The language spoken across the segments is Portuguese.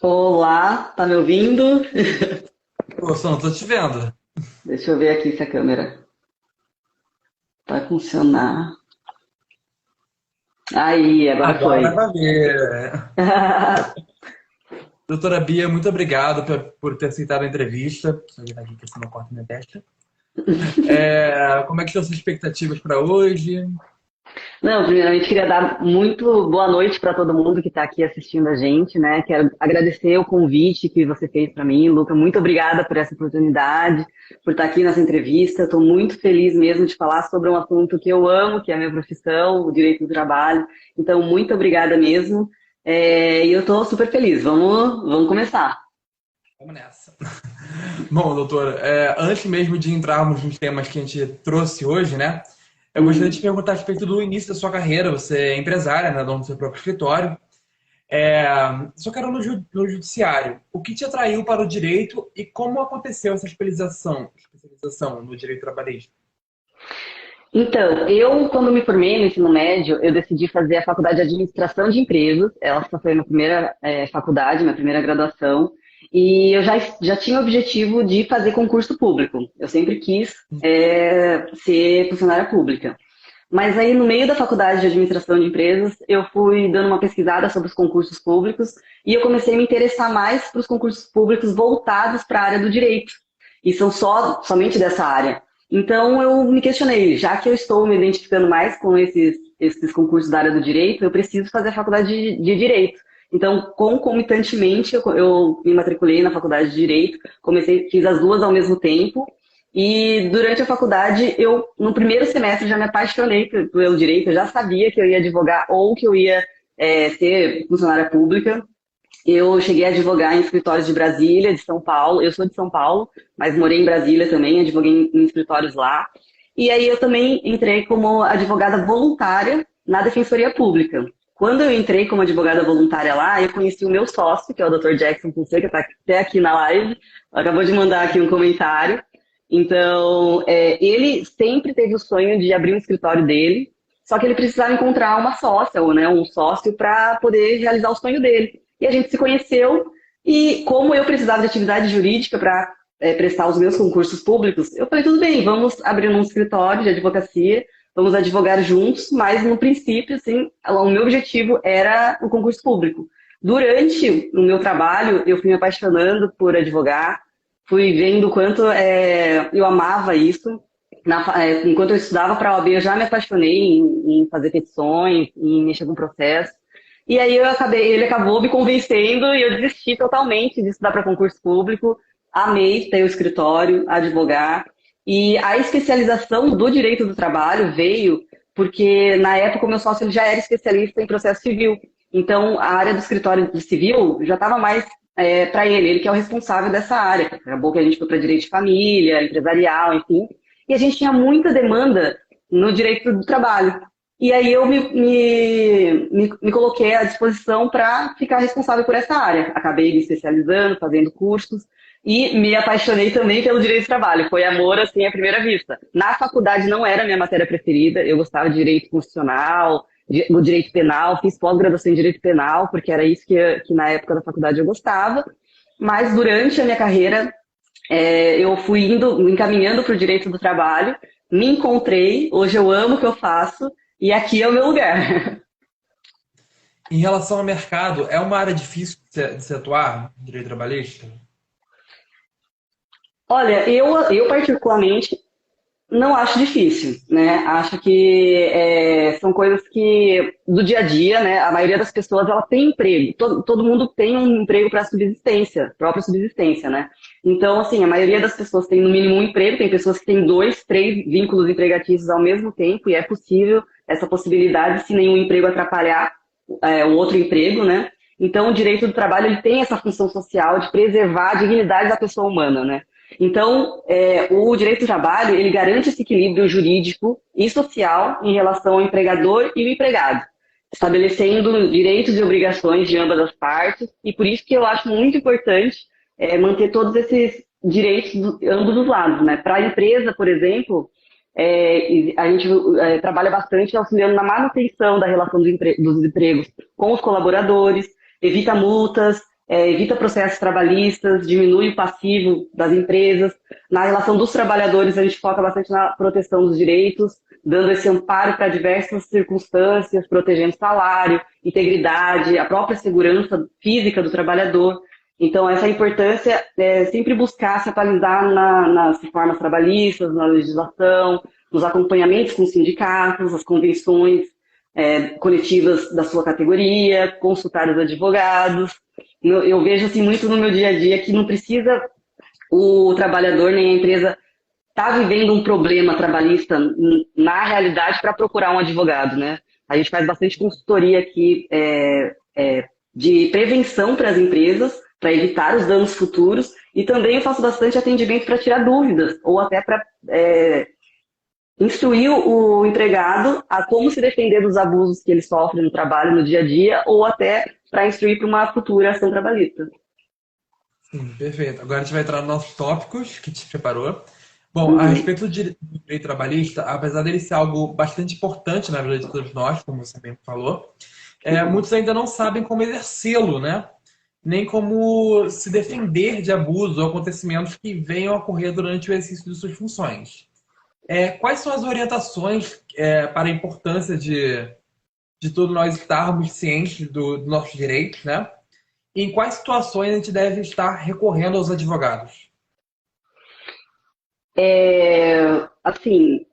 Olá, tá me ouvindo? Ô, Sam, tô te vendo. Deixa eu ver aqui se a câmera vai funcionar. Aí, agora Agora foi. vai ver. Doutora Bia, muito obrigado por ter aceitado a entrevista. Deixa eu virar aqui que senão eu corto minha testa. Como é que estão suas expectativas para hoje? Não, primeiramente queria dar muito boa noite para todo mundo que está aqui assistindo a gente, né? Quero agradecer o convite que você fez para mim, Luca. Muito obrigada por essa oportunidade, por estar aqui nessa entrevista. Estou muito feliz mesmo de falar sobre um assunto que eu amo, que é a minha profissão, o direito do trabalho. Então, muito obrigada mesmo. E eu estou super feliz. Vamos começar. Vamos nessa. Bom, doutora, antes mesmo de entrarmos nos temas que a gente trouxe hoje, né? Eu gostaria de te Uhum. perguntar a respeito do início da sua carreira. Você é empresária, né, dono do seu próprio escritório. Só quero no judiciário. O que te atraiu para o direito e como aconteceu essa especialização no direito trabalhista? Então, eu, quando me formei no ensino médio, eu decidi fazer a faculdade de administração de empresas. Essa foi a minha primeira faculdade, minha primeira graduação. E eu já tinha o objetivo de fazer concurso público. Eu sempre quis ser funcionária pública. Mas aí, no meio da faculdade de administração de empresas, eu fui dando uma pesquisada sobre os concursos públicos e eu comecei a me interessar mais para os concursos públicos voltados para a área do direito. E são somente dessa área. Então, eu me questionei, já que eu estou me identificando mais com esses concursos da área do direito, eu preciso fazer a faculdade de direito. Então, concomitantemente, eu me matriculei na faculdade de direito, fiz as duas ao mesmo tempo, e durante a faculdade, no primeiro semestre, já me apaixonei pelo direito. Eu já sabia que eu ia advogar ou que eu ia ser funcionária pública. Eu cheguei a advogar em escritórios de Brasília, de São Paulo. Eu sou de São Paulo, mas morei em Brasília também, advoguei em escritórios lá. E aí eu também entrei como advogada voluntária na Defensoria Pública. Quando eu entrei como advogada voluntária lá, eu conheci o meu sócio, que é o Dr. Jackson Fonseca, que está até aqui na live. Acabou de mandar aqui um comentário. Então, ele sempre teve o sonho de abrir um escritório dele, só que ele precisava encontrar uma sócia, ou né, um sócio, para poder realizar o sonho dele. E a gente se conheceu, e como eu precisava de atividade jurídica para prestar os meus concursos públicos, eu falei, tudo bem, vamos abrir um escritório de advocacia, vamos advogar juntos, mas no princípio, assim, o meu objetivo era o concurso público. Durante o meu trabalho, eu fui me apaixonando por advogar, fui vendo o quanto eu amava isso. Enquanto eu estudava para a OAB, eu já me apaixonei em fazer petições, em mexer com processo. E aí ele acabou me convencendo e eu desisti totalmente de estudar para concurso público. Amei ter o escritório, advogar. E a especialização do direito do trabalho veio porque, na época, o meu sócio ele já era especialista em processo civil. Então, a área do escritório de civil já estava mais para ele que é o responsável dessa área. Acabou que a gente foi para direito de família, empresarial, enfim. E a gente tinha muita demanda no direito do trabalho. E aí eu me coloquei à disposição para ficar responsável por essa área. Acabei me especializando, fazendo cursos e me apaixonei também pelo direito do trabalho. Foi amor assim à primeira vista. Na faculdade não era a minha matéria preferida, eu gostava de direito constitucional, no direito penal, fiz pós-graduação em direito penal, porque era isso que na época da faculdade eu gostava. Mas durante a minha carreira, eu fui indo, me encaminhando para o direito do trabalho, me encontrei, hoje eu amo o que eu faço, e aqui é o meu lugar. Em relação ao mercado, é uma área difícil de se atuar, direito trabalhista? Olha, eu particularmente não acho difícil, né? Acho que são coisas que do dia a dia, né? A maioria das pessoas ela tem emprego. Todo mundo tem um emprego para subsistência, própria subsistência, né? Então, assim, a maioria das pessoas tem no mínimo um emprego. Tem pessoas que têm dois, três vínculos empregatícios ao mesmo tempo e é possível essa possibilidade se nenhum emprego atrapalhar o outro emprego, né? Então, o direito do trabalho ele tem essa função social de preservar a dignidade da pessoa humana, né? Então, o direito do trabalho, ele garante esse equilíbrio jurídico e social em relação ao empregador e o empregado, estabelecendo direitos e obrigações de ambas as partes, e por isso que eu acho muito importante manter todos esses direitos de ambos os lados, né? Para a empresa, por exemplo, a gente trabalha bastante auxiliando na manutenção da relação dos empregos com os colaboradores, evita multas, evita processos trabalhistas, diminui o passivo das empresas. Na relação dos trabalhadores, a gente foca bastante na proteção dos direitos, dando esse amparo para diversas circunstâncias, protegendo salário, integridade, a própria segurança física do trabalhador. Então, essa importância é sempre buscar se atualizar nas reformas trabalhistas, na legislação, nos acompanhamentos com os sindicatos, as convenções coletivas da sua categoria, consultar os advogados. Eu vejo assim, muito no meu dia a dia que não precisa o trabalhador nem a empresa estar vivendo um problema trabalhista na realidade para procurar um advogado, né? A gente faz bastante consultoria aqui de prevenção para as empresas, para evitar os danos futuros, e também eu faço bastante atendimento para tirar dúvidas, ou até para instruir o empregado a como se defender dos abusos que ele sofre no trabalho, no dia a dia, ou até para instruir para uma futura ação trabalhista. Sim, perfeito. Agora a gente vai entrar nos nossos tópicos que te preparou. Bom, a respeito do direito trabalhista, apesar dele ser algo bastante importante na vida de todos nós, como você bem falou, muitos ainda não sabem como exercê-lo, né? Nem como se defender de abusos ou acontecimentos que venham a ocorrer durante o exercício de suas funções. Quais são as orientações para a importância de todos nós estarmos cientes dos nossos direitos, né? E em quais situações a gente deve estar recorrendo aos advogados? Assim,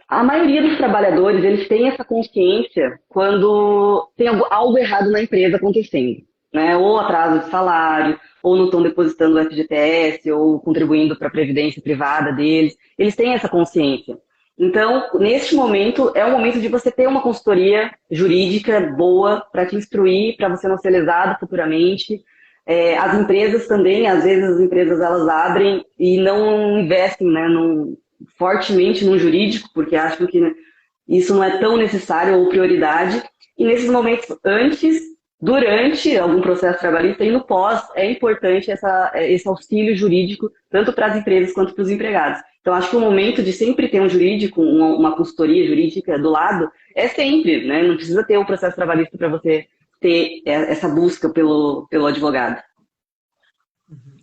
a maioria dos trabalhadores, eles têm essa consciência quando tem algo errado na empresa acontecendo, né? Ou atraso de salário, ou não estão depositando o FGTS, ou contribuindo para a previdência privada deles. Eles têm essa consciência. Então, neste momento, é o momento de você ter uma consultoria jurídica boa para te instruir, para você não ser lesado futuramente. As empresas também, às vezes as empresas elas abrem e não investem, né, fortemente no jurídico, porque acham que isso não é tão necessário ou prioridade. E nesses momentos, antes, durante algum processo trabalhista e no pós, é importante esse auxílio jurídico, tanto para as empresas quanto para os empregados. Então, acho que o momento de sempre ter um jurídico, uma consultoria jurídica do lado, é sempre, né? Não precisa ter o processo trabalhista para você ter essa busca pelo advogado.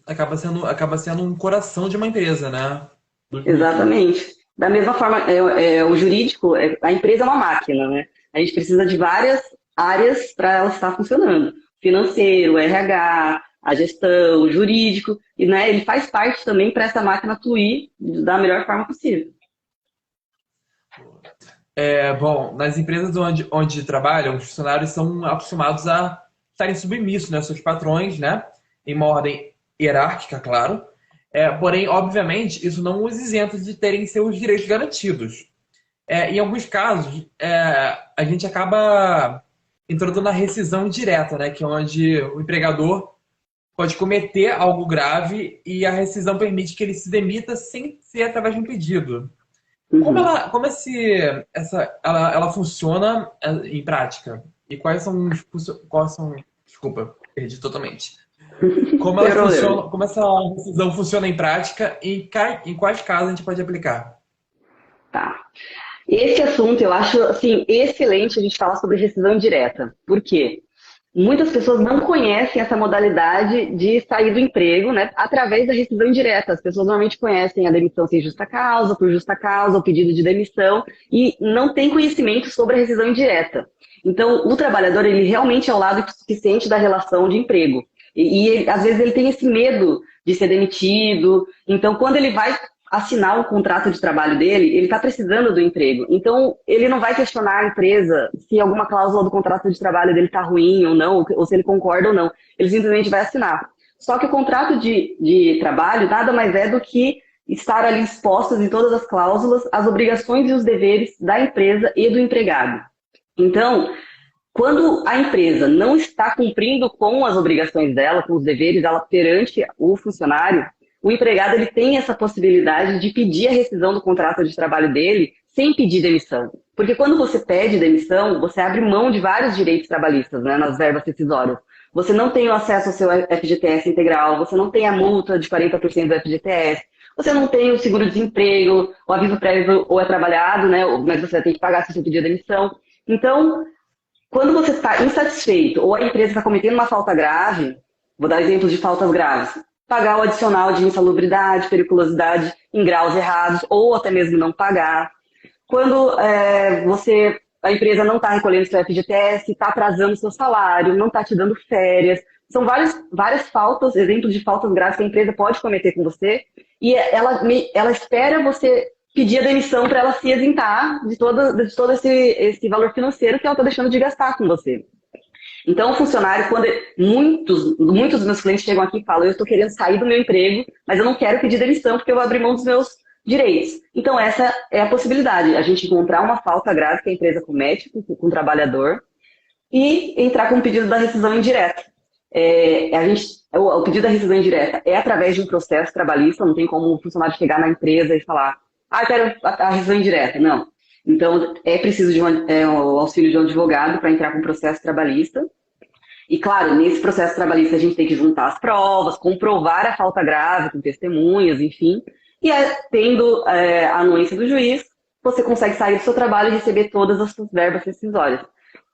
Acaba sendo um coração de uma empresa, né? Exatamente. Da mesma forma, o jurídico, a empresa é uma máquina, né? A gente precisa de várias áreas para ela estar funcionando. Financeiro, RH, a gestão, o jurídico, e né, ele faz parte também para essa máquina fluir da melhor forma possível. Bom, nas empresas onde trabalham, os funcionários são acostumados a estarem submissos, né, aos seus patrões, né, em uma ordem hierárquica, claro. Porém, obviamente, isso não os isenta de terem seus direitos garantidos. Em alguns casos, a gente acaba entrando na rescisão direta, né, que é onde o empregador pode cometer algo grave e a rescisão permite que ele se demita sem ser através de um pedido. Como ela funciona em prática? E quais são Desculpa, perdi totalmente. Como essa rescisão funciona em prática e em quais casos a gente pode aplicar? Tá. Esse assunto eu acho assim, excelente a gente falar sobre rescisão direta. Por quê? Muitas pessoas não conhecem essa modalidade de sair do emprego, né, através da rescisão direta. As pessoas normalmente conhecem a demissão sem justa causa, por justa causa, o pedido de demissão, e não têm conhecimento sobre a rescisão indireta. Então, o trabalhador, ele realmente é o lado suficiente da relação de emprego. E às vezes, ele tem esse medo de ser demitido. Então, quando ele vai assinar o contrato de trabalho dele, ele está precisando do emprego. Então, ele não vai questionar a empresa se alguma cláusula do contrato de trabalho dele está ruim ou não, ou se ele concorda ou não. Ele simplesmente vai assinar. Só que o contrato de trabalho nada mais é do que estar ali expostos em todas as cláusulas as obrigações e os deveres da empresa e do empregado. Então, quando a empresa não está cumprindo com as obrigações dela, com os deveres dela perante o funcionário, o empregado ele tem essa possibilidade de pedir a rescisão do contrato de trabalho dele sem pedir demissão. Porque quando você pede demissão, você abre mão de vários direitos trabalhistas, né, nas verbas rescisórias. Você não tem o acesso ao seu FGTS integral, você não tem a multa de 40% do FGTS, você não tem o seguro-desemprego, o aviso prévio ou é trabalhado, né, mas você tem que pagar se você pedir demissão. Então, Quando você está insatisfeito ou a empresa está cometendo uma falta grave, vou dar exemplos de faltas graves, pagar o adicional de insalubridade, periculosidade em graus errados ou até mesmo não pagar. Quando a empresa não está recolhendo seu FGTS, está atrasando seu salário, não está te dando férias. São várias faltas, exemplos de faltas graves que a empresa pode cometer com você e ela espera você pedir a demissão para ela se isentar de todo esse valor financeiro que ela está deixando de gastar com você. Então, o funcionário, quando muitos dos meus clientes chegam aqui e falam, eu estou querendo sair do meu emprego, mas eu não quero pedir demissão porque eu vou abrir mão dos meus direitos. Então, essa é a possibilidade, a gente encontrar uma falta grave que a empresa comete com o trabalhador e entrar com o pedido da rescisão indireta. O pedido da rescisão indireta é através de um processo trabalhista, não tem como o funcionário chegar na empresa e falar, eu quero a rescisão indireta. Não. Então, é preciso de o auxílio de um advogado para entrar com o processo trabalhista. E, claro, nesse processo trabalhista a gente tem que juntar as provas, comprovar a falta grave com testemunhas, enfim. E tendo a anuência do juiz, você consegue sair do seu trabalho e receber todas as suas verbas rescisórias.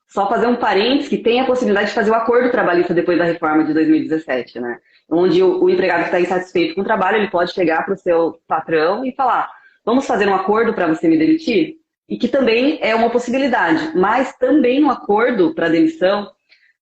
Só fazer um parênteses que tem a possibilidade de fazer o acordo trabalhista depois da reforma de 2017, né? Onde o empregado que está insatisfeito com o trabalho, ele pode chegar para o seu patrão e falar, vamos fazer um acordo para você me demitir? E que também é uma possibilidade. Mas também no acordo para demissão,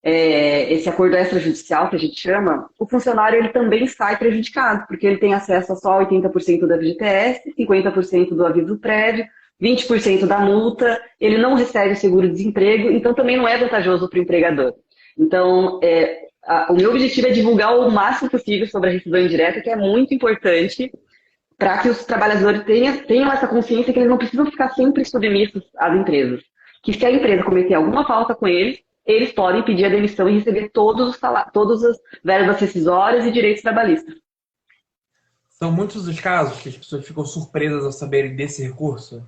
esse acordo extrajudicial que a gente chama, o funcionário ele também sai prejudicado, porque ele tem acesso a só 80% do FGTS, 50% do aviso prévio, 20% da multa, ele não recebe o seguro-desemprego, então também não é vantajoso para o empregador. Então, o meu objetivo é divulgar o máximo possível sobre a rescisão indireta, que é muito importante para que os trabalhadores tenham essa consciência que eles não precisam ficar sempre submissos às empresas. Que se a empresa cometer alguma falta com eles, eles podem pedir a demissão e receber todas as verbas rescisórias e direitos trabalhistas. São muitos os casos que as pessoas ficam surpresas ao saberem desse recurso?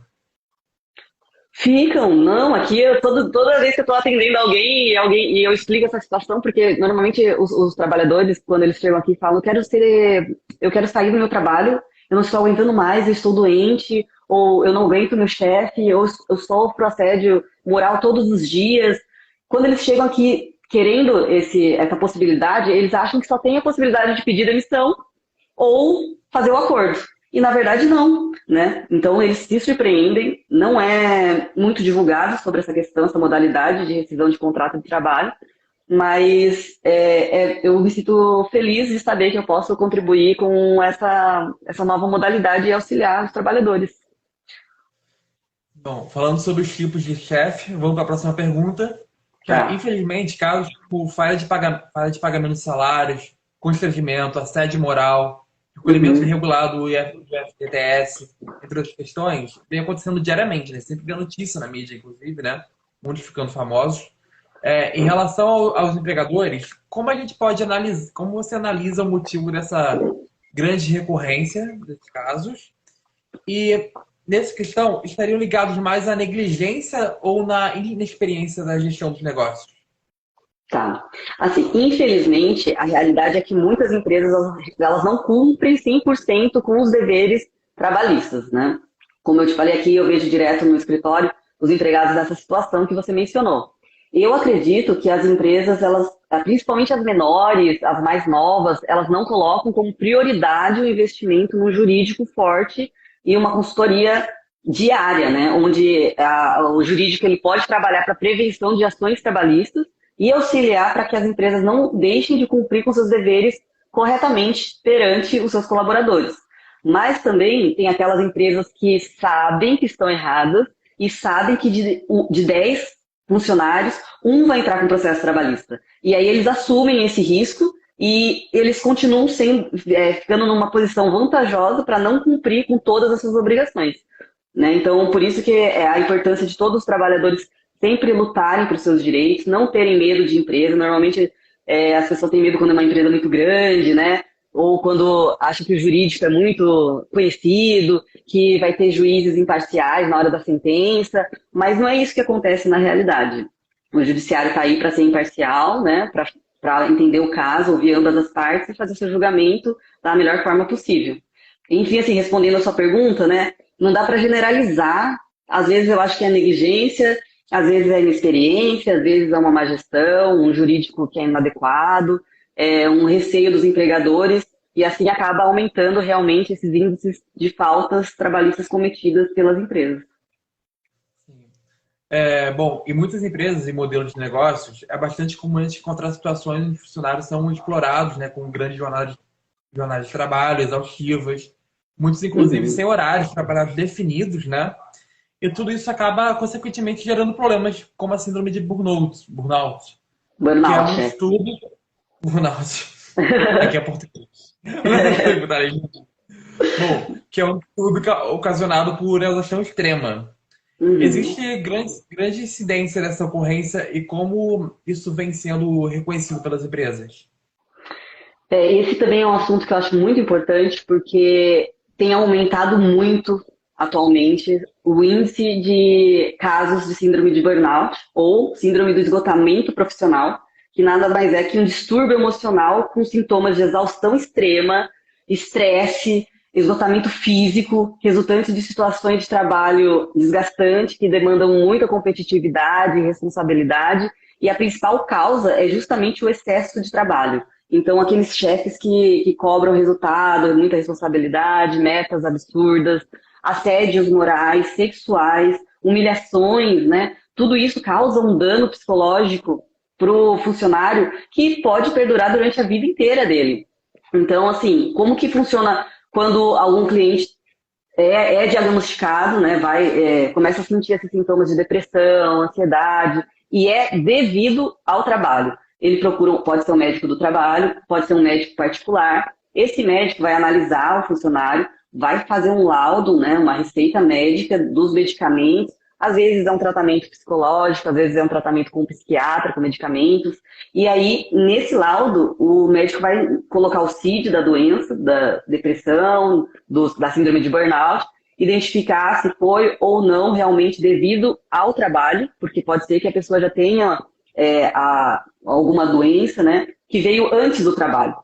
Ficam, não, aqui toda vez que eu estou atendendo alguém e eu explico essa situação, porque normalmente os trabalhadores, quando eles chegam aqui, falam, eu quero sair do meu trabalho, eu não estou aguentando mais, eu estou doente, ou eu não aguento meu chefe, ou eu sofro assédio moral todos os dias. Quando eles chegam aqui querendo essa possibilidade, eles acham que só tem a possibilidade de pedir demissão ou fazer o acordo. E, na verdade, não, né? Então, eles se surpreendem, não é muito divulgado sobre essa questão, essa modalidade de rescisão de contrato de trabalho, mas eu me sinto feliz de saber que eu posso contribuir com essa nova modalidade e auxiliar os trabalhadores. Bom, falando sobre os tipos de chefe, vamos para a próxima pergunta. Tá. Infelizmente, casos por falha de pagamento de salários, constrangimento, assédio moral, recolhimento irregular do FGTS, entre outras questões, vem acontecendo diariamente, né? Sempre vê notícia na mídia, inclusive, né? Muitos ficando famosos. Em relação aos empregadores, como a gente pode analisar, como você analisa o motivo dessa grande recorrência desses casos? E nessa questão, estariam ligados mais à negligência ou na inexperiência da gestão dos negócios? Tá. Assim, infelizmente, a realidade é que muitas empresas elas não cumprem 100% com os deveres trabalhistas, né? Como eu te falei aqui, eu vejo direto no escritório os empregados dessa situação que você mencionou. Eu acredito que as empresas, principalmente as menores, as mais novas, elas não colocam como prioridade o investimento no jurídico forte e uma consultoria diária, né? Onde o jurídico ele pode trabalhar para prevenção de ações trabalhistas e auxiliar para que as empresas não deixem de cumprir com seus deveres corretamente perante os seus colaboradores. Mas também tem aquelas empresas que sabem que estão erradas e sabem que de 10 funcionários, um vai entrar com processo trabalhista. E aí eles assumem esse risco e eles continuam ficando numa posição vantajosa para não cumprir com todas as suas obrigações, né? Então, por isso que é a importância de todos os trabalhadores sempre lutarem por seus direitos, não terem medo de empresa. Normalmente as pessoas têm medo quando é uma empresa muito grande, né? Ou quando acham que o jurídico é muito conhecido, que vai ter juízes imparciais na hora da sentença, mas não é isso que acontece na realidade. O judiciário está aí para ser imparcial, né? Para entender o caso, ouvir ambas as partes e fazer seu julgamento da melhor forma possível. Enfim, assim, respondendo a sua pergunta, né? Não dá para generalizar. Às vezes eu acho que é negligência, Às vezes é inexperiência, às vezes é uma má gestão, um jurídico que é inadequado, um receio dos empregadores, e assim acaba aumentando realmente esses índices de faltas trabalhistas cometidas pelas empresas. Bom, em muitas empresas e modelos de negócios, é bastante comum a gente encontrar situações onde os funcionários são explorados, né, com grandes jornadas de trabalho exaustivas, muitos inclusive Uhum. sem horários de trabalho definidos, né? E tudo isso acaba, consequentemente, gerando problemas como a síndrome de burnout, que é Burnout, um é. estudo... Burnout. Aqui é português. Mas eu vou botar aí. Bom, que é um estudo ocasionado por exaustão extrema. Uhum. Existe grande incidência dessa ocorrência e como isso vem sendo reconhecido pelas empresas? Esse também é um assunto que eu acho muito importante, porque tem aumentado muito atualmente o índice de casos de síndrome de burnout ou síndrome do esgotamento profissional, que nada mais é que um distúrbio emocional com sintomas de exaustão extrema, estresse, esgotamento físico, resultantes de situações de trabalho desgastante que demandam muita competitividade e responsabilidade, e a principal causa é justamente o excesso de trabalho. Então, aqueles chefes que cobram resultado, muita responsabilidade, metas absurdas, assédios morais, sexuais, humilhações, né? Tudo isso causa um dano psicológico para o funcionário que pode perdurar durante a vida inteira dele. Então, assim, como que funciona quando algum cliente é diagnosticado, né? Começa a sentir esses sintomas de depressão, ansiedade, e é devido ao trabalho. Ele procura, pode ser um médico do trabalho, pode ser um médico particular. Esse médico vai analisar o funcionário, vai fazer um laudo, né, uma receita médica dos medicamentos. Às vezes é um tratamento psicológico, às vezes é um tratamento com um psiquiatra, com medicamentos. E aí, nesse laudo, o médico vai colocar o CID da doença, da depressão, da síndrome de burnout, identificar se foi ou não realmente devido ao trabalho, porque pode ser que a pessoa já tenha alguma doença, né, que veio antes do trabalho.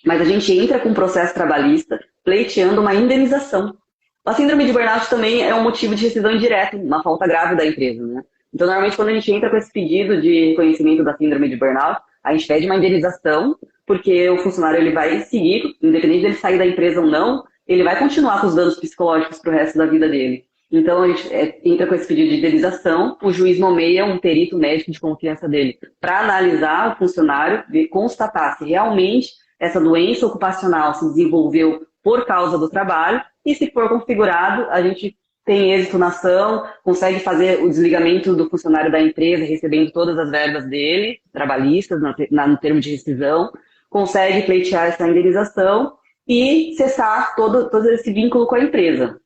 Mas a gente entra com um processo trabalhista pleiteando uma indenização. A síndrome de burnout também é um motivo de rescisão indireta, uma falta grave da empresa, né? Então, normalmente, quando a gente entra com esse pedido de reconhecimento da síndrome de burnout, a gente pede uma indenização, porque o funcionário ele vai seguir, independente dele sair da empresa ou não, ele vai continuar com os danos psicológicos para o resto da vida dele. Então, a gente entra com esse pedido de indenização, o juiz nomeia um perito médico de confiança dele para analisar o funcionário e constatar se realmente essa doença ocupacional se desenvolveu por causa do trabalho, e se for configurado, a gente tem êxito na ação, consegue fazer o desligamento do funcionário da empresa, recebendo todas as verbas dele, trabalhistas, no termo de rescisão, consegue pleitear essa indenização e cessar todo esse vínculo com a empresa.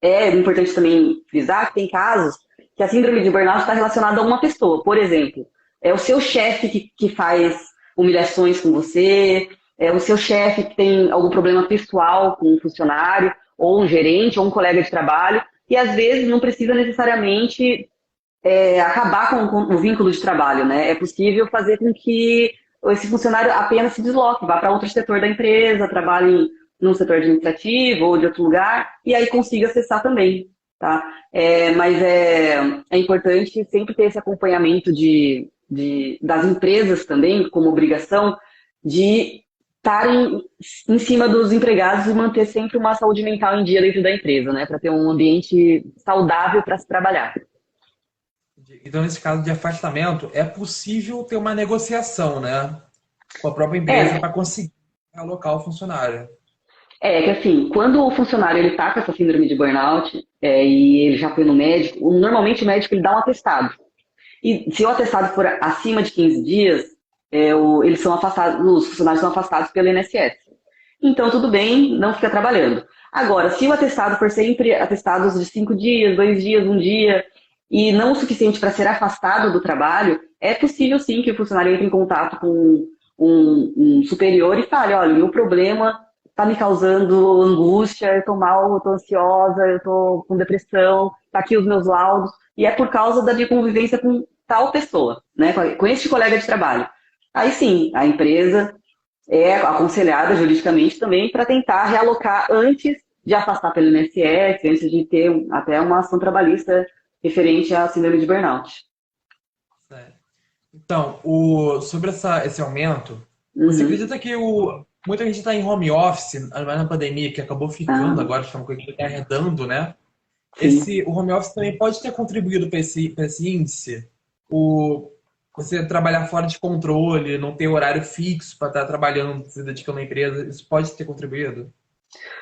É importante também frisar que tem casos que a síndrome de burnout está relacionada a uma pessoa. Por exemplo, é o seu chefe que faz humilhações com você, é o seu chefe que tem algum problema pessoal com um funcionário, ou um gerente, ou um colega de trabalho, e às vezes não precisa necessariamente acabar com o vínculo de trabalho, né? É possível fazer com que esse funcionário apenas se desloque, vá para outro setor da empresa, trabalhe num setor administrativo ou de outro lugar, e aí consiga acessar também, tá? Mas é importante sempre ter esse acompanhamento das empresas também, como obrigação, de estarem em cima dos empregados e manter sempre uma saúde mental em dia dentro da empresa, né? Para ter um ambiente saudável para se trabalhar. Então, nesse caso de afastamento, é possível ter uma negociação, né, com a própria empresa É, para conseguir alocar o funcionário. que assim, quando o funcionário ele tá com essa síndrome de burnout e ele já foi no médico, normalmente o médico ele dá um atestado. E se o atestado for acima de 15 dias, eles são afastados, os funcionários são afastados pelo INSS. Então, tudo bem, não fica trabalhando. Agora, se o atestado for sempre atestados de 5 dias, 2 dias, um dia, e não o suficiente para ser afastado do trabalho, é possível sim que o funcionário entre em contato com um superior e fale, olha, meu problema está me causando angústia, eu estou mal, eu estou ansiosa, eu estou com depressão, está aqui os meus laudos, e é por causa da minha convivência com tal pessoa, né, com este colega de trabalho. Aí sim, a empresa é aconselhada juridicamente também para tentar realocar antes de afastar pelo INSS, antes de ter até uma ação trabalhista referente à síndrome de burnout. Então, sobre esse aumento, você Uhum. acredita que muita gente está em home office, mas na pandemia, que acabou ficando Ah, agora, que é uma coisa que está arredando, né? sim. O home office também pode ter contribuído para esse índice? O, Você trabalhar fora de controle, não ter horário fixo para estar trabalhando, se dedicando à empresa, isso pode ter contribuído?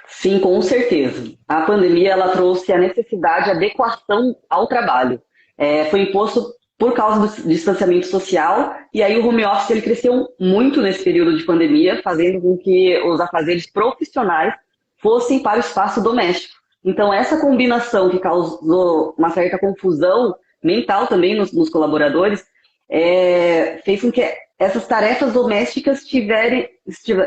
Sim, com certeza. A pandemia ela trouxe a necessidade de adequação ao trabalho. Foi imposto por causa do distanciamento social e aí o home office ele cresceu muito nesse período de pandemia, fazendo com que os afazeres profissionais fossem para o espaço doméstico. Então essa combinação que causou uma certa confusão mental também nos colaboradores, fez com que essas tarefas domésticas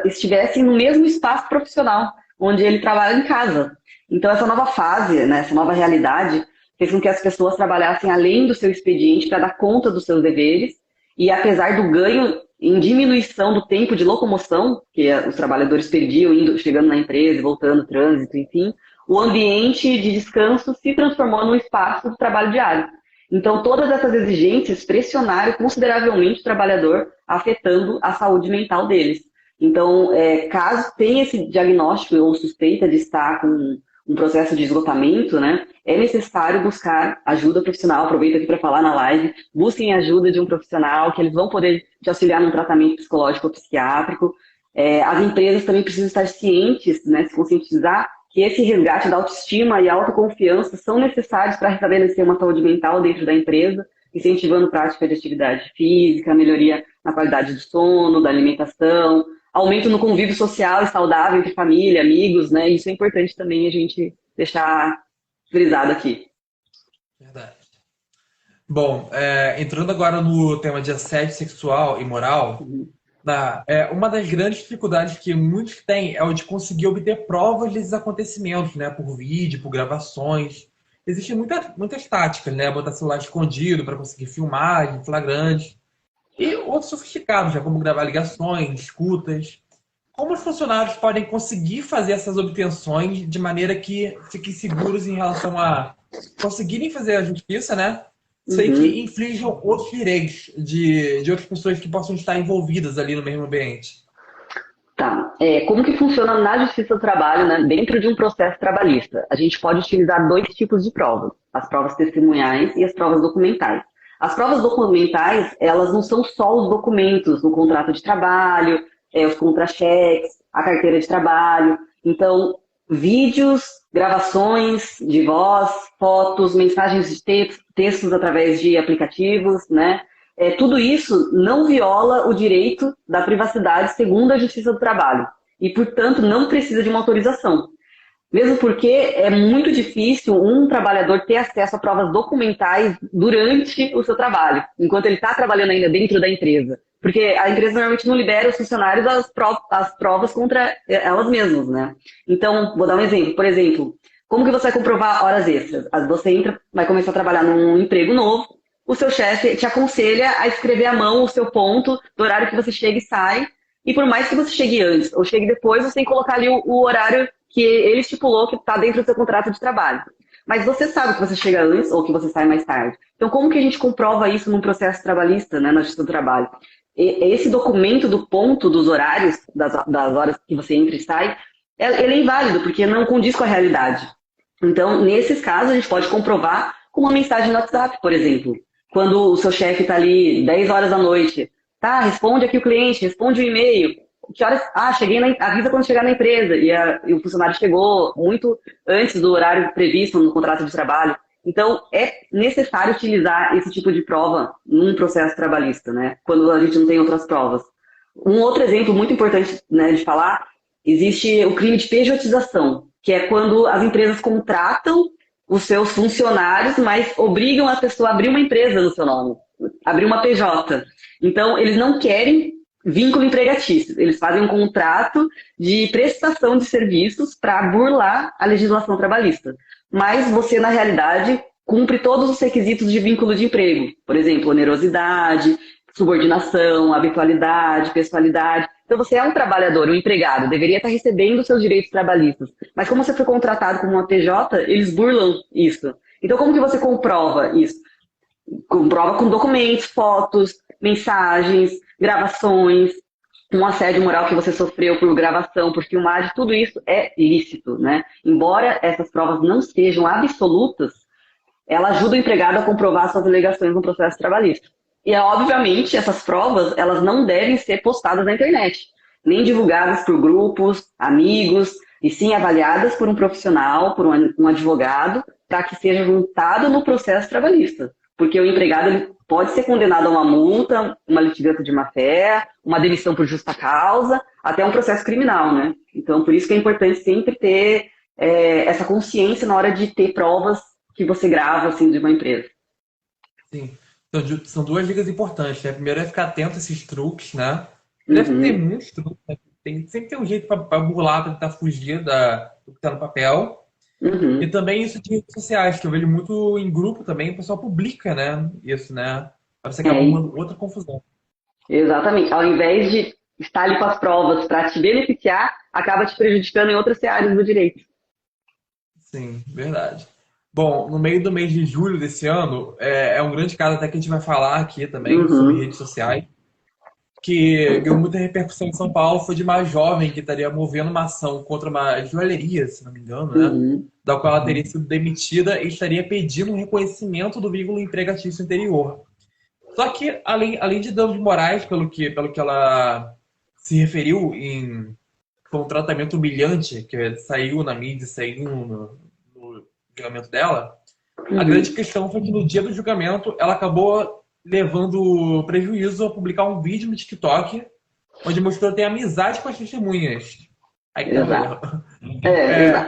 estivessem no mesmo espaço profissional onde ele trabalha em casa. Então, essa nova fase, né, essa nova realidade, fez com que as pessoas trabalhassem além do seu expediente para dar conta dos seus deveres, e apesar do ganho em diminuição do tempo de locomoção que os trabalhadores perdiam chegando na empresa, voltando, trânsito, enfim, o ambiente de descanso se transformou num espaço de trabalho diário. Então, todas essas exigências pressionaram consideravelmente o trabalhador, afetando a saúde mental deles. Então, caso tenha esse diagnóstico ou suspeita de estar com um processo de esgotamento, né, é necessário buscar ajuda profissional. Aproveito aqui para falar na live, busquem ajuda de um profissional que eles vão poder te auxiliar num tratamento psicológico ou psiquiátrico. As empresas também precisam estar cientes, né, se conscientizar que esse resgate da autoestima e autoconfiança são necessários para restabelecer uma saúde mental dentro da empresa, incentivando prática de atividade física, melhoria na qualidade do sono, da alimentação, aumento no convívio social e saudável entre família, amigos, né? Isso é importante também a gente deixar frisado aqui. Verdade. Bom, entrando agora no tema de assédio sexual e moral, Uhum. uma das grandes dificuldades que muitos têm é o de conseguir obter provas desses acontecimentos, né? Por vídeo, por gravações. Existem muitas táticas, né? Botar celular escondido para conseguir filmagem, flagrante. E outros sofisticados, já como gravar ligações, escutas. Como os funcionários podem conseguir fazer essas obtenções de maneira que fiquem seguros em relação a conseguirem fazer a justiça, né? Sem que Uhum. inflijam outros direitos de outras pessoas que possam estar envolvidas ali no mesmo ambiente. Tá. Como que funciona na Justiça do Trabalho, né, dentro de um processo trabalhista? A gente pode utilizar dois tipos de provas, as provas testemunhais e as provas documentais. As provas documentais, elas não são só os documentos no contrato de trabalho, os contra-cheques, a carteira de trabalho. Então, vídeos, gravações de voz, fotos, mensagens de textos através de aplicativos, né? Tudo isso não viola o direito da privacidade segundo a Justiça do Trabalho e, portanto, não precisa de uma autorização. Mesmo porque é muito difícil um trabalhador ter acesso a provas documentais durante o seu trabalho, enquanto ele está trabalhando ainda dentro da empresa. Porque a empresa normalmente não libera os funcionários as provas contra elas mesmas, né? Então, vou dar um exemplo. Por exemplo, como que você vai comprovar horas extras? Você entra, vai começar a trabalhar num emprego novo, o seu chefe te aconselha a escrever à mão o seu ponto do horário que você chega e sai, e por mais que você chegue antes ou chegue depois, você tem que colocar ali o horário que ele estipulou que está dentro do seu contrato de trabalho. Mas você sabe que você chega antes ou que você sai mais tarde. Então, como que a gente comprova isso num processo trabalhista, né, na Justiça do Trabalho? Esse documento do ponto dos horários, das horas que você entra e sai, ele é inválido, porque não condiz com a realidade. Então, nesses casos, a gente pode comprovar com uma mensagem no WhatsApp, por exemplo. Quando o seu chefe está ali 10 horas da noite, tá, responde aqui o cliente, responde o e-mail. Que horas? Ah, avisa quando chegar na empresa. E o funcionário chegou muito antes do horário previsto no contrato de trabalho. Então, é necessário utilizar esse tipo de prova num processo trabalhista, né? Quando a gente não tem outras provas. Um outro exemplo muito importante, né, de falar, existe o crime de pejotização, que é quando as empresas contratam os seus funcionários, mas obrigam a pessoa a abrir uma empresa no seu nome, abrir uma PJ. Então, eles não querem vínculo empregatício, eles fazem um contrato de prestação de serviços para burlar a legislação trabalhista. Mas você, na realidade, cumpre todos os requisitos de vínculo de emprego. Por exemplo, onerosidade, subordinação, habitualidade, pessoalidade. Então você é um trabalhador, um empregado, deveria estar recebendo os seus direitos trabalhistas. Mas como você foi contratado como uma PJ, eles burlam isso. Então como que você comprova isso? Comprova com documentos, fotos, mensagens, gravações, um assédio moral que você sofreu por gravação, por filmagem, tudo isso é lícito, né? Embora essas provas não sejam absolutas, ela ajuda o empregado a comprovar suas alegações no processo trabalhista. E, obviamente, essas provas, elas não devem ser postadas na internet, nem divulgadas por grupos, amigos, e sim avaliadas por um profissional, por um advogado, para que seja juntado no processo trabalhista. Porque o empregado ele pode ser condenado a uma multa, uma litigância de má-fé, uma demissão por justa causa, até um processo criminal, né? Então, por isso que é importante sempre ter essa consciência na hora de ter provas que você grava, assim, de uma empresa. Sim. Então, são duas dicas importantes, né? Primeiro é ficar atento a esses truques, né? Deve ter Uhum, muitos truques, né? Sempre tem um jeito para burlar, para tentar fugir do que está no papel. E uhum. também isso de redes sociais, que eu vejo muito em grupo também, o pessoal publica, né? Isso, né? Para você acabar É, uma outra confusão. exatamente. Ao invés de estar ali com as provas para te beneficiar, acaba te prejudicando em outras áreas do direito. Sim, verdade. Bom, no meio do mês de julho desse ano, é um grande caso até que a gente vai falar aqui também sobre Uhum, redes sociais, que deu muita repercussão em São Paulo, foi de uma jovem que estaria movendo uma ação contra uma joalheria, se não me engano, né? uhum, Da qual ela teria sido demitida e estaria pedindo um reconhecimento do vínculo empregatício anterior. Só que, além de danos morais, pelo que ela se referiu foi um tratamento humilhante que saiu na mídia, saiu no julgamento dela, a grande uhum. questão foi que no dia do julgamento ela acabou levando prejuízo ao publicar um vídeo no TikTok onde mostrou ter amizade com as testemunhas. Aí que tá o Exato. erro. Exato.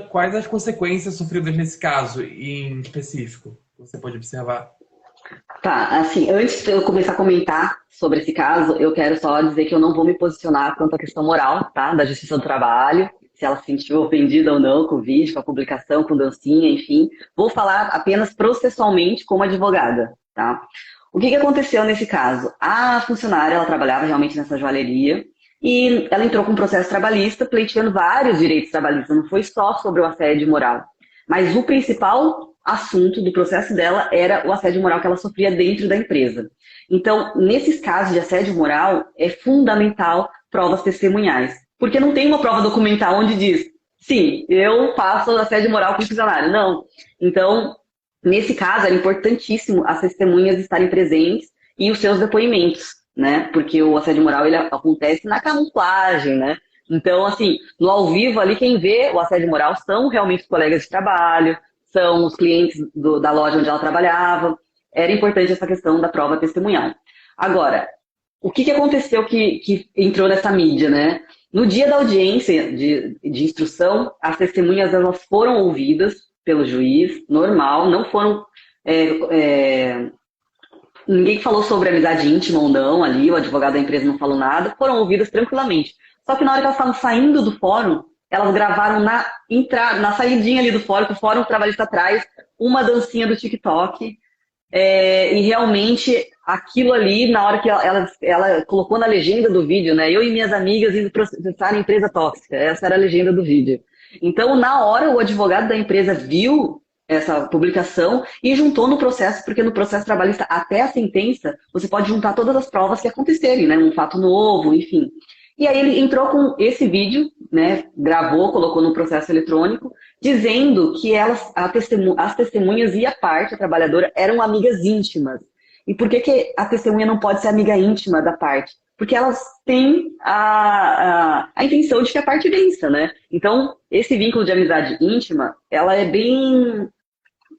Quais as consequências sofridas nesse caso em específico? Você pode observar. Tá, assim, antes de eu começar a comentar sobre esse caso, eu quero só dizer que eu não vou me posicionar quanto à questão moral, tá? Da Justiça do Trabalho, se ela se sentiu ofendida ou não com o vídeo, com a publicação, com dancinha, enfim. Vou falar apenas processualmente como advogada, tá? O que que aconteceu nesse caso? A funcionária, ela trabalhava realmente nessa joalheria e ela entrou com um processo trabalhista pleiteando vários direitos trabalhistas, não foi só sobre o assédio moral. Mas o principal assunto do processo dela era o assédio moral que ela sofria dentro da empresa. Então, nesses casos de assédio moral, é fundamental provas testemunhais. Porque não tem uma prova documental onde diz, sim, eu faço assédio moral com o funcionário. Não. Então, nesse caso, era importantíssimo as testemunhas estarem presentes e os seus depoimentos, né? Porque o assédio moral ele acontece na camuflagem, né? Então, assim, no ao vivo ali, quem vê o assédio moral são realmente os colegas de trabalho, são os clientes da loja onde ela trabalhava. Era importante essa questão da prova testemunhal. Agora, o que aconteceu que entrou nessa mídia, né? No dia da audiência de instrução, as testemunhas elas foram ouvidas pelo juiz, normal, não foram. é, é, Ninguém falou sobre amizade íntima ou não ali, o advogado da empresa não falou nada, foram ouvidas tranquilamente. Só que na hora que elas estavam saindo do fórum, elas gravaram na entrada, na saidinha ali do fórum, que o fórum trabalhista atrás, uma dancinha do TikTok. E realmente aquilo ali, na hora que ela colocou na legenda do vídeo, né? Eu e minhas amigas indo processar a empresa tóxica. Essa era a legenda do vídeo. Então, na hora, o advogado da empresa viu essa publicação e juntou no processo, porque no processo trabalhista, até a sentença, você pode juntar todas as provas que acontecerem, né? Um fato novo, enfim. E aí ele entrou com esse vídeo, né? Gravou, colocou no processo eletrônico, dizendo que as testemunhas e a parte, a trabalhadora, eram amigas íntimas. E por que a testemunha não pode ser amiga íntima da parte? Porque elas têm a intenção de que a parte vença, né? Então, esse vínculo de amizade íntima, ela é bem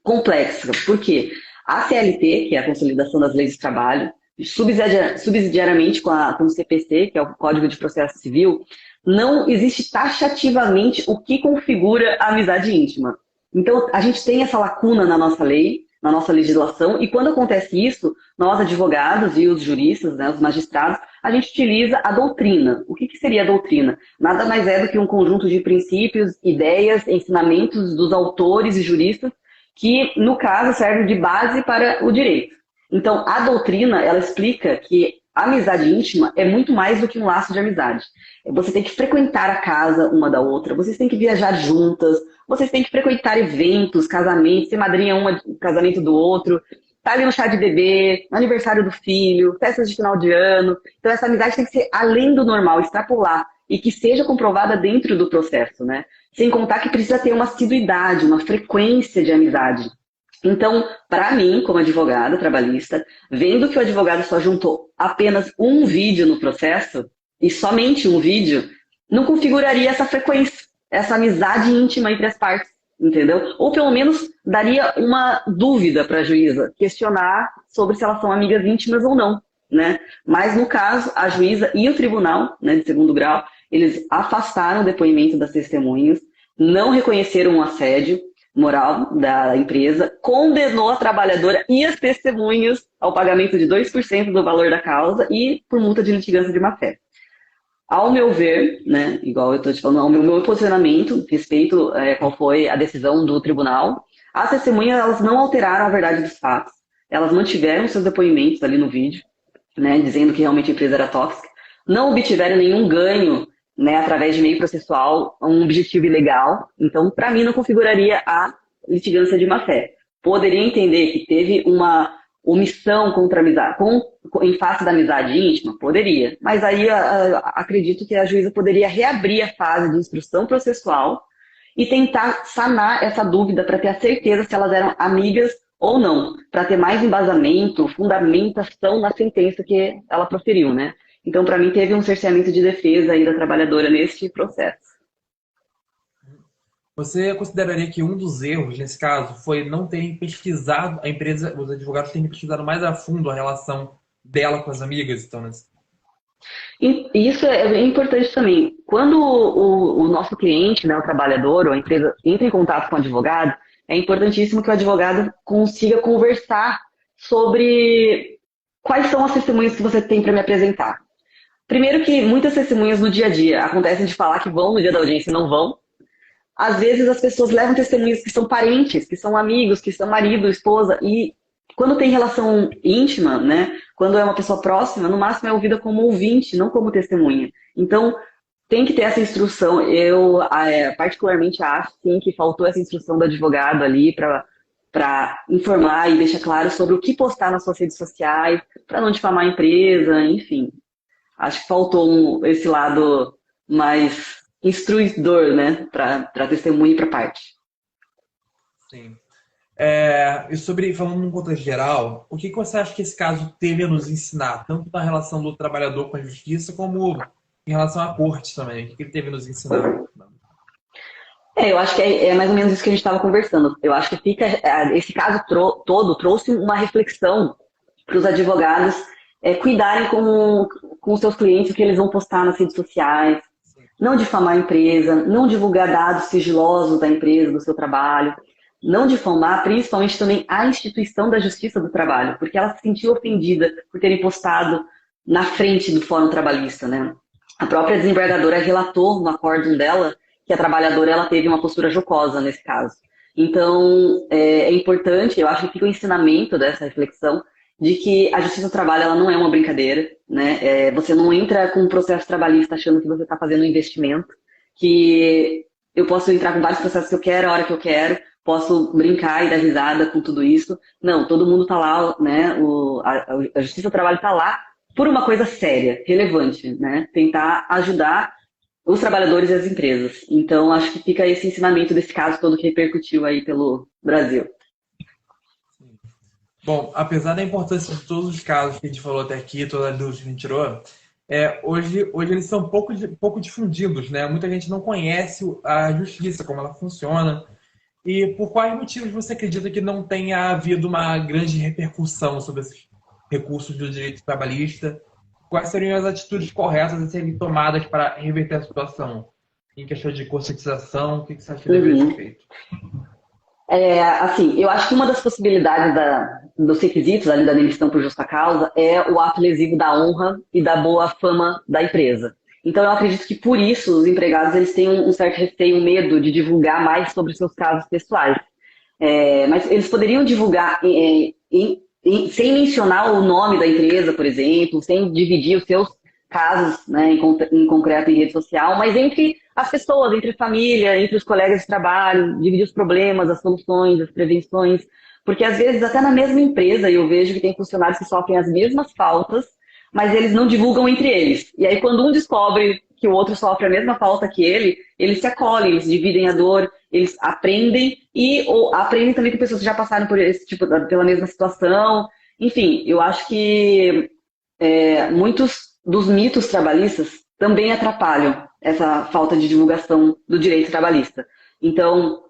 complexa. Por quê? A CLT, que é a Consolidação das Leis de Trabalho, subsidiariamente com o CPC, que é o Código de Processo Civil, não existe taxativamente o que configura a amizade íntima. Então, a gente tem essa lacuna na nossa lei, na nossa legislação, e quando acontece isso, nós, advogados e os juristas, né, os magistrados, a gente utiliza a doutrina. O que seria a doutrina? Nada mais é do que um conjunto de princípios, ideias, ensinamentos dos autores e juristas que, no caso, servem de base para o direito. Então, a doutrina, ela explica que a amizade íntima é muito mais do que um laço de amizade. Você tem que frequentar a casa uma da outra, vocês têm que viajar juntas, vocês têm que frequentar eventos, casamentos, ser madrinha uma do casamento do outro. tá ali no chá de bebê, no aniversário do filho, festas de final de ano. Então essa amizade tem que ser além do normal, extrapolar e que seja comprovada dentro do processo, né? Sem contar que precisa ter uma assiduidade, uma frequência de amizade. Então, para mim, como advogada trabalhista, vendo que o advogado só juntou apenas um vídeo no processo, e somente um vídeo, não configuraria essa frequência, essa amizade íntima entre as partes, entendeu? Ou pelo menos daria uma dúvida para a juíza, questionar sobre se elas são amigas íntimas ou não, né? Mas no caso, a juíza e o tribunal, né, de segundo grau, eles afastaram o depoimento das testemunhas, não reconheceram o assédio moral da empresa, condenou a trabalhadora e as testemunhas ao pagamento de 2% do valor da causa e por multa de litigância de má-fé. Ao meu ver, né, igual eu estou te falando, ao meu posicionamento, respeito qual foi a decisão do tribunal, as testemunhas elas não alteraram a verdade dos fatos, elas mantiveram seus depoimentos ali no vídeo, né, dizendo que realmente a empresa era tóxica, não obtiveram nenhum ganho, né, através de meio processual, um objetivo ilegal. Então, para mim, não configuraria a litigância de má-fé. Poderia entender que teve uma omissão contra a amizade, em face da amizade íntima? Poderia. Mas aí acredito que a juíza poderia reabrir a fase de instrução processual e tentar sanar essa dúvida para ter a certeza se elas eram amigas ou não, para ter mais embasamento, fundamentação na sentença que ela proferiu, né? Então, para mim, teve um cerceamento de defesa aí da trabalhadora neste processo. Você consideraria que um dos erros, nesse caso, foi não terem pesquisado, a empresa, os advogados terem pesquisado mais a fundo a relação dela com as amigas, então, né? E isso é importante também. Quando o nosso cliente, né, o trabalhador ou a empresa entra em contato com o advogado, é importantíssimo que o advogado consiga conversar sobre quais são as testemunhas que você tem para me apresentar. Primeiro que muitas testemunhas no dia a dia acontecem de falar que vão no dia da audiência e não vão. Às vezes as pessoas levam testemunhas que são parentes, que são amigos, que são marido, esposa, e quando tem relação íntima, né, quando é uma pessoa próxima, no máximo é ouvida como ouvinte, não como testemunha. Então, tem que ter essa instrução. Eu particularmente acho, sim, que faltou essa instrução do advogado ali para informar e deixar claro sobre o que postar nas suas redes sociais, para não difamar a empresa, enfim. Acho que faltou esse lado mais instruidor, né, para testemunha e para parte. Sim. E sobre, falando num contexto geral, o que você acha que esse caso teve a nos ensinar, tanto na relação do trabalhador com a justiça, como em relação à corte também? O que ele teve a nos ensinar? Eu acho que é mais ou menos isso que a gente estava conversando. Eu acho que esse caso todo trouxe uma reflexão para os advogados cuidarem com os seus clientes, o que eles vão postar nas redes sociais, não difamar a empresa, não divulgar dados sigilosos da empresa, do seu trabalho, não difamar principalmente também a instituição da Justiça do Trabalho, porque ela se sentiu ofendida por terem postado na frente do Fórum Trabalhista, né? A própria desembargadora relatou no acórdão dela que a trabalhadora ela teve uma postura jocosa nesse caso. Então, é importante, eu acho que fica o ensinamento dessa reflexão, de que a Justiça do Trabalho ela não é uma brincadeira, né? Você não entra com um processo trabalhista achando que você está fazendo um investimento, que eu posso entrar com vários processos que eu quero, a hora que eu quero, posso brincar e dar risada com tudo isso. Não, todo mundo está lá, né? A Justiça do Trabalho está lá por uma coisa séria, relevante, né? Tentar ajudar os trabalhadores e as empresas. Então, acho que fica esse ensinamento desse caso todo que repercutiu aí pelo Brasil. Bom, apesar da importância de todos os casos que a gente falou até aqui, toda a dúvida que a gente tirou, hoje eles são pouco difundidos, né? Muita gente não conhece a justiça, como ela funciona. E por quais motivos você acredita que não tenha havido uma grande repercussão sobre esses recursos do direito trabalhista? Quais seriam as atitudes corretas a serem tomadas para reverter a situação? Em questão de conscientização, o que você acha que deveria ser feito? Assim, eu acho que uma das possibilidades dos requisitos ali da demissão por justa causa é o ato lesivo da honra e da boa fama da empresa. Então, eu acredito que por isso os empregados eles têm um certo receio, um medo de divulgar mais sobre seus casos pessoais. Mas eles poderiam divulgar sem mencionar o nome da empresa, por exemplo, sem dividir os seus casos, né, em concreto em rede social, mas entre as pessoas, entre a família, entre os colegas de trabalho, dividir os problemas, as soluções, as prevenções, Porque às vezes até na mesma empresa eu vejo que tem funcionários que sofrem as mesmas faltas, mas eles não divulgam entre eles. E aí quando um descobre que o outro sofre a mesma falta que ele, eles se acolhem, eles dividem a dor, eles aprendem e ou, aprendem também com pessoas que já passaram por esse tipo, pela mesma situação. Enfim, eu acho que muitos dos mitos trabalhistas também atrapalham essa falta de divulgação do direito trabalhista. Então,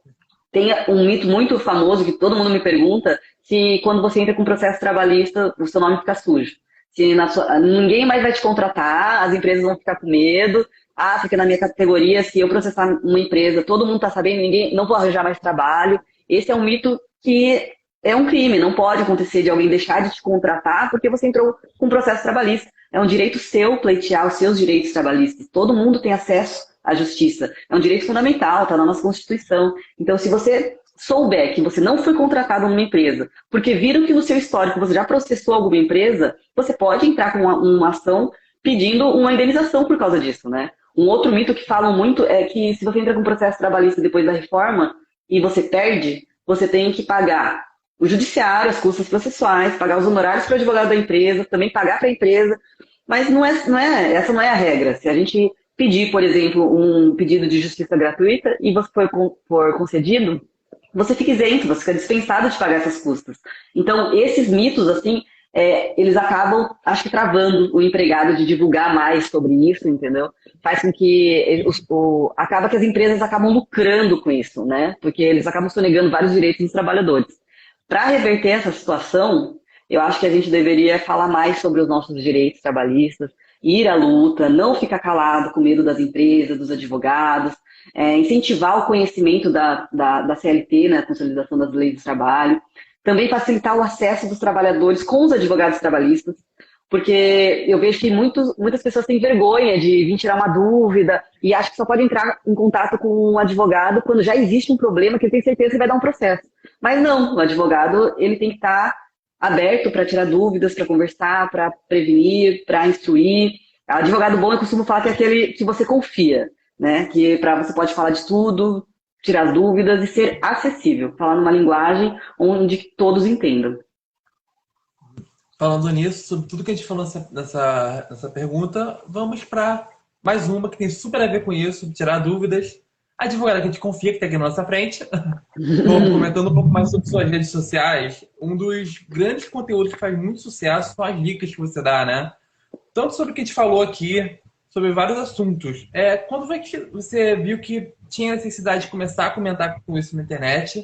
tem um mito muito famoso que todo mundo me pergunta se quando você entra com um processo trabalhista, o seu nome fica sujo. Se ninguém mais vai te contratar, as empresas vão ficar com medo. Ah, porque na minha categoria, se eu processar uma empresa, todo mundo está sabendo, ninguém, não vou arranjar mais trabalho. Esse é um mito que é um crime, não pode acontecer de alguém deixar de te contratar porque você entrou com um processo trabalhista. É um direito seu pleitear os seus direitos trabalhistas. Todo mundo tem acesso à justiça. É um direito fundamental, está na nossa Constituição. Então, se você souber que você não foi contratado numa empresa, porque viram que no seu histórico você já processou alguma empresa, você pode entrar com uma ação pedindo uma indenização por causa disso, né? Um outro mito que falam muito é que se você entra com um processo trabalhista depois da reforma e você perde, você tem que pagar o judiciário, as custas processuais, pagar os honorários para o advogado da empresa, também pagar para a empresa, mas essa não é a regra. Se a gente pedir, por exemplo, um pedido de justiça gratuita e você for concedido, você fica isento, você fica dispensado de pagar essas custas. Então, esses mitos, assim, eles acabam, acho que, travando o empregado de divulgar mais sobre isso, entendeu? Faz com que acaba que as empresas acabam lucrando com isso, né? Porque eles acabam sonegando vários direitos dos trabalhadores. Para reverter essa situação, eu acho que a gente deveria falar mais sobre os nossos direitos trabalhistas, ir à luta, não ficar calado com medo das empresas, dos advogados, incentivar o conhecimento da CLT, né, a Consolidação das Leis do Trabalho, também facilitar o acesso dos trabalhadores com os advogados trabalhistas, porque eu vejo que muitas pessoas têm vergonha de vir tirar uma dúvida e acham que só pode entrar em contato com um advogado quando já existe um problema que ele tem certeza que vai dar um processo. Mas não, o advogado ele tem que estar aberto para tirar dúvidas, para conversar, para prevenir, para instruir. O advogado bom, eu costumo falar que é aquele que você confia, né? Que você pode falar de tudo, tirar dúvidas e ser acessível, falar numa linguagem onde todos entendam. Falando nisso, sobre tudo que a gente falou nessa pergunta, vamos para mais uma que tem super a ver com isso, tirar dúvidas. A advogada que a gente confia, que está aqui na nossa frente. Bom, comentando um pouco mais sobre suas redes sociais, um dos grandes conteúdos que faz muito sucesso são as dicas que você dá, né? Tanto sobre o que a gente falou aqui, sobre vários assuntos. Quando foi que você viu que tinha necessidade de começar a comentar com isso na internet?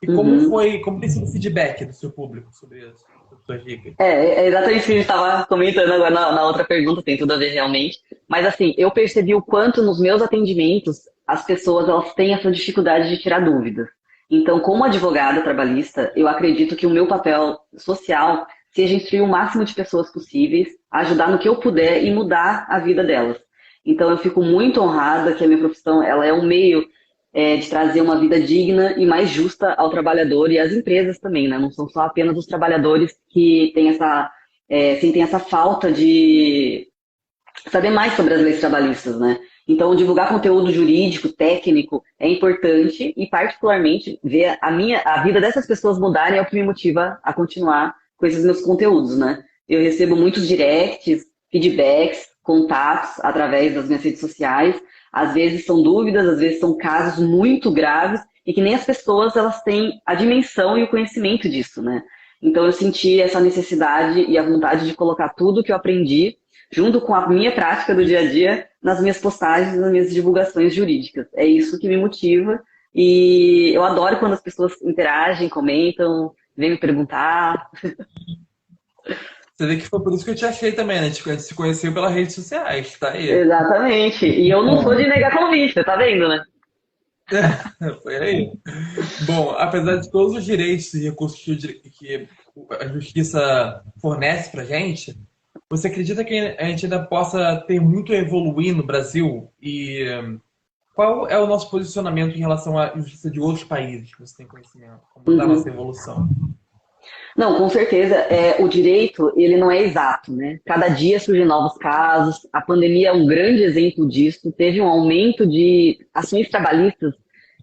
E como tem sido o feedback do seu público sobre isso? Suas dicas. É exatamente o que a gente estava comentando agora na outra pergunta, tem tudo a ver realmente. Mas assim, eu percebi o quanto nos meus atendimentos as pessoas elas têm essa dificuldade de tirar dúvidas. Então, como advogada trabalhista, eu acredito que o meu papel social seja instruir o máximo de pessoas possíveis, ajudar no que eu puder e mudar a vida delas. Então, eu fico muito honrada que a minha profissão ela é um meio de trazer uma vida digna e mais justa ao trabalhador e às empresas também, né? Não são só apenas os trabalhadores que sentem essa falta de saber mais sobre as leis trabalhistas, né? Então, divulgar conteúdo jurídico, técnico, é importante e, particularmente, ver a vida dessas pessoas mudarem é o que me motiva a continuar com esses meus conteúdos, né? Eu recebo muitos directs, feedbacks, contatos através das minhas redes sociais. Às vezes são dúvidas, às vezes são casos muito graves e que nem as pessoas elas têm a dimensão e o conhecimento disso, né? Então, eu senti essa necessidade e a vontade de colocar tudo que eu aprendi junto com a minha prática do dia a dia, nas minhas postagens, nas minhas divulgações jurídicas. É isso que me motiva e eu adoro quando as pessoas interagem, comentam, vêm me perguntar. Você vê que foi por isso que eu te achei também, né? A gente se conheceu pelas redes sociais, tá aí. Exatamente. E eu não sou de negar convite, você tá vendo, né? Foi aí. Bom, apesar de todos os direitos e recursos que a justiça fornece pra gente, você acredita que a gente ainda possa ter muito a evoluir no Brasil? E qual é o nosso posicionamento em relação à justiça de outros países que você tem conhecimento? Como está a nossa evolução? Não, com certeza. O direito, ele não é exato, né? Cada dia surgem novos casos. A pandemia é um grande exemplo disso. Teve um aumento de ações trabalhistas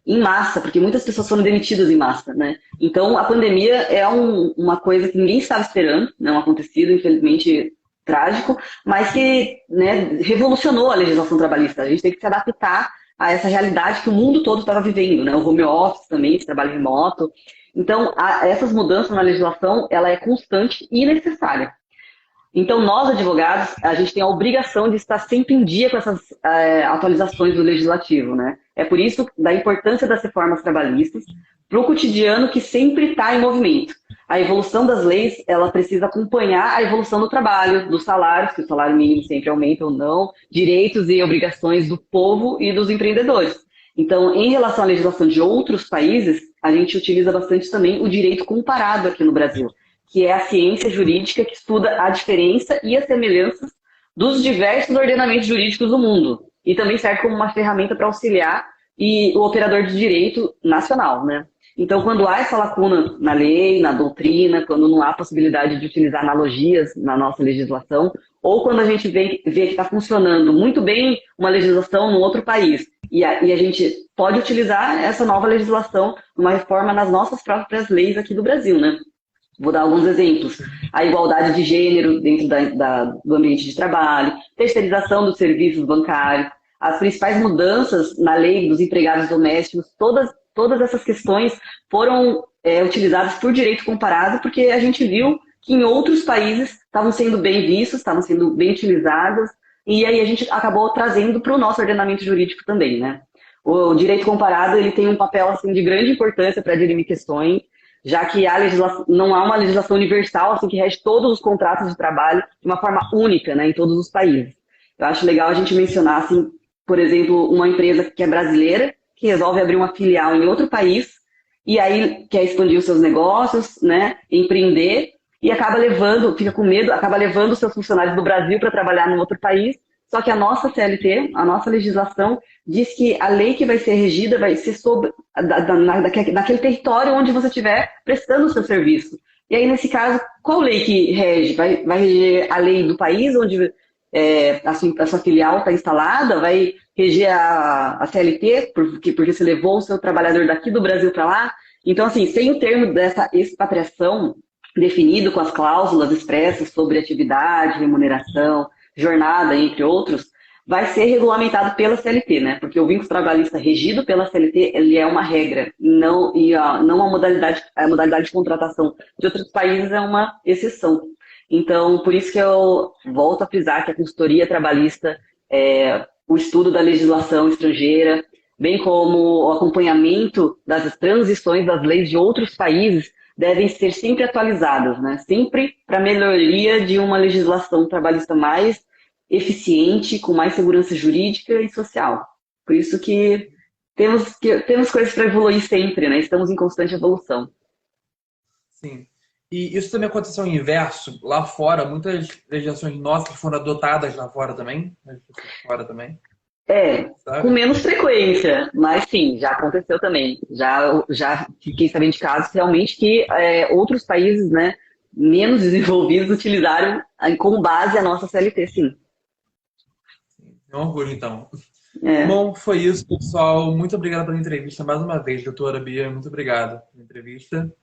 em massa, porque muitas pessoas foram demitidas em massa, né? Então, a pandemia é uma coisa que ninguém estava esperando, né? Um acontecido, infelizmente, trágico, mas que, né, revolucionou a legislação trabalhista. A gente tem que se adaptar a essa realidade que o mundo todo estava vivendo, né? O home office também, esse trabalho remoto. Então, essas mudanças na legislação, ela é constante e necessária. Então, nós, advogados, a gente tem a obrigação de estar sempre em dia com essas atualizações do legislativo, né? É por isso da importância das reformas trabalhistas para o cotidiano que sempre está em movimento. A evolução das leis, ela precisa acompanhar a evolução do trabalho, dos salários, que o salário mínimo sempre aumenta ou não, direitos e obrigações do povo e dos empreendedores. Então, em relação à legislação de outros países, a gente utiliza bastante também o direito comparado aqui no Brasil, que é a ciência jurídica que estuda a diferença e as semelhanças dos diversos ordenamentos jurídicos do mundo. E também serve como uma ferramenta para auxiliar o operador de direito nacional, né? Então, quando há essa lacuna na lei, na doutrina, quando não há possibilidade de utilizar analogias na nossa legislação, ou quando a gente vê que está funcionando muito bem uma legislação no outro país, e a gente pode utilizar essa nova legislação numa reforma nas nossas próprias leis aqui do Brasil, né? Vou dar alguns exemplos. A igualdade de gênero dentro do ambiente de trabalho, terceirização dos serviços bancários, as principais mudanças na lei dos empregados domésticos, todas essas questões foram utilizadas por direito comparado, porque a gente viu que em outros países estavam sendo bem vistos, estavam sendo bem utilizadas, e aí a gente acabou trazendo para o nosso ordenamento jurídico também, né? O direito comparado ele tem um papel assim, de grande importância para dirimir questões, já que não há uma legislação universal assim, que rege todos os contratos de trabalho de uma forma única, né, em todos os países. Eu acho legal a gente mencionar, assim, por exemplo, uma empresa que é brasileira, que resolve abrir uma filial em outro país, e aí quer expandir os seus negócios, né, empreender, e fica com medo, acaba levando os seus funcionários do Brasil para trabalhar em outro país, só que a nossa CLT, a nossa legislação, diz que a lei que vai ser regida vai ser naquele território onde você estiver prestando o seu serviço. E aí, nesse caso, qual lei que rege? Vai reger a lei do país onde a sua filial está instalada? Vai reger a CLT, porque você levou o seu trabalhador daqui do Brasil para lá? Então, assim, sem o termo dessa expatriação definido com as cláusulas expressas sobre atividade, remuneração, jornada, entre outros, vai ser regulamentado pela CLT, né? Porque o vínculo trabalhista regido pela CLT, ele é uma regra, não a modalidade de contratação de outros países é uma exceção. Então, por isso que eu volto a frisar que a consultoria trabalhista, o estudo da legislação estrangeira, bem como o acompanhamento das transições das leis de outros países, devem ser sempre atualizadas, né? Sempre para melhoria de uma legislação trabalhista mais eficiente, com mais segurança jurídica e social. Por isso que temos coisas para evoluir sempre, né? Estamos em constante evolução. Sim. E isso também aconteceu o inverso. Lá fora, muitas legislações nossas foram adotadas lá fora também. Sabe? Com menos frequência, mas sim, já aconteceu também. Já fiquei sabendo de casos realmente que outros países, né, menos desenvolvidos utilizaram como base a nossa CLT, sim. É um orgulho, então. É. Bom, foi isso, pessoal. Muito obrigado pela entrevista mais uma vez, doutora Bia. Muito obrigado pela entrevista.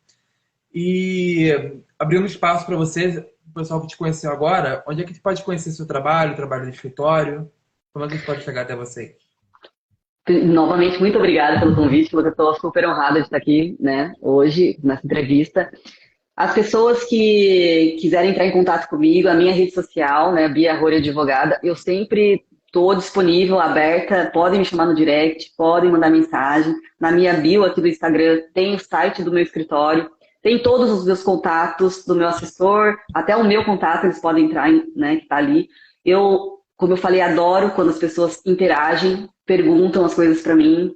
E abrindo espaço para você, o pessoal que te conheceu agora, onde é que pode conhecer seu trabalho, trabalho de escritório? Como é que a gente pode chegar até você? Novamente, muito obrigada pelo convite. Eu estou super honrada de estar aqui, né, hoje, nessa entrevista. As pessoas que quiserem entrar em contato comigo, a minha rede social, né, Bia Arroyo Advogada, eu sempre estou disponível, aberta, podem me chamar no direct, podem mandar mensagem. Na minha bio aqui do Instagram tem o site do meu escritório, tem todos os meus contatos do meu assessor, até o meu contato eles podem entrar, né, que está ali. Como eu falei, adoro quando as pessoas interagem, perguntam as coisas para mim.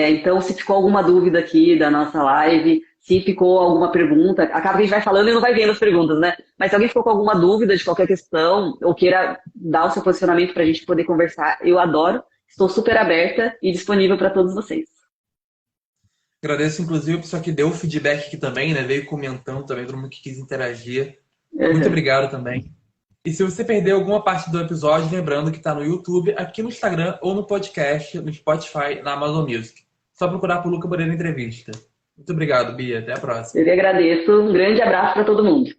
Então, se ficou alguma dúvida aqui da nossa live, se ficou alguma pergunta, acaba que a gente vai falando e não vai vendo as perguntas, né? Mas se alguém ficou com alguma dúvida de qualquer questão, ou queira dar o seu posicionamento para a gente poder conversar, eu adoro. Estou super aberta e disponível para todos vocês. Agradeço, inclusive, a pessoa que deu o feedback aqui também, né? Veio comentando também, todo mundo que quis interagir. Muito obrigado também. E se você perdeu alguma parte do episódio, lembrando que está no YouTube, aqui no Instagram ou no podcast, no Spotify, na Amazon Music. Só procurar por Luca Moreira Entrevista. Muito obrigado, Bia. Até a próxima. Eu que agradeço. Um grande abraço para todo mundo.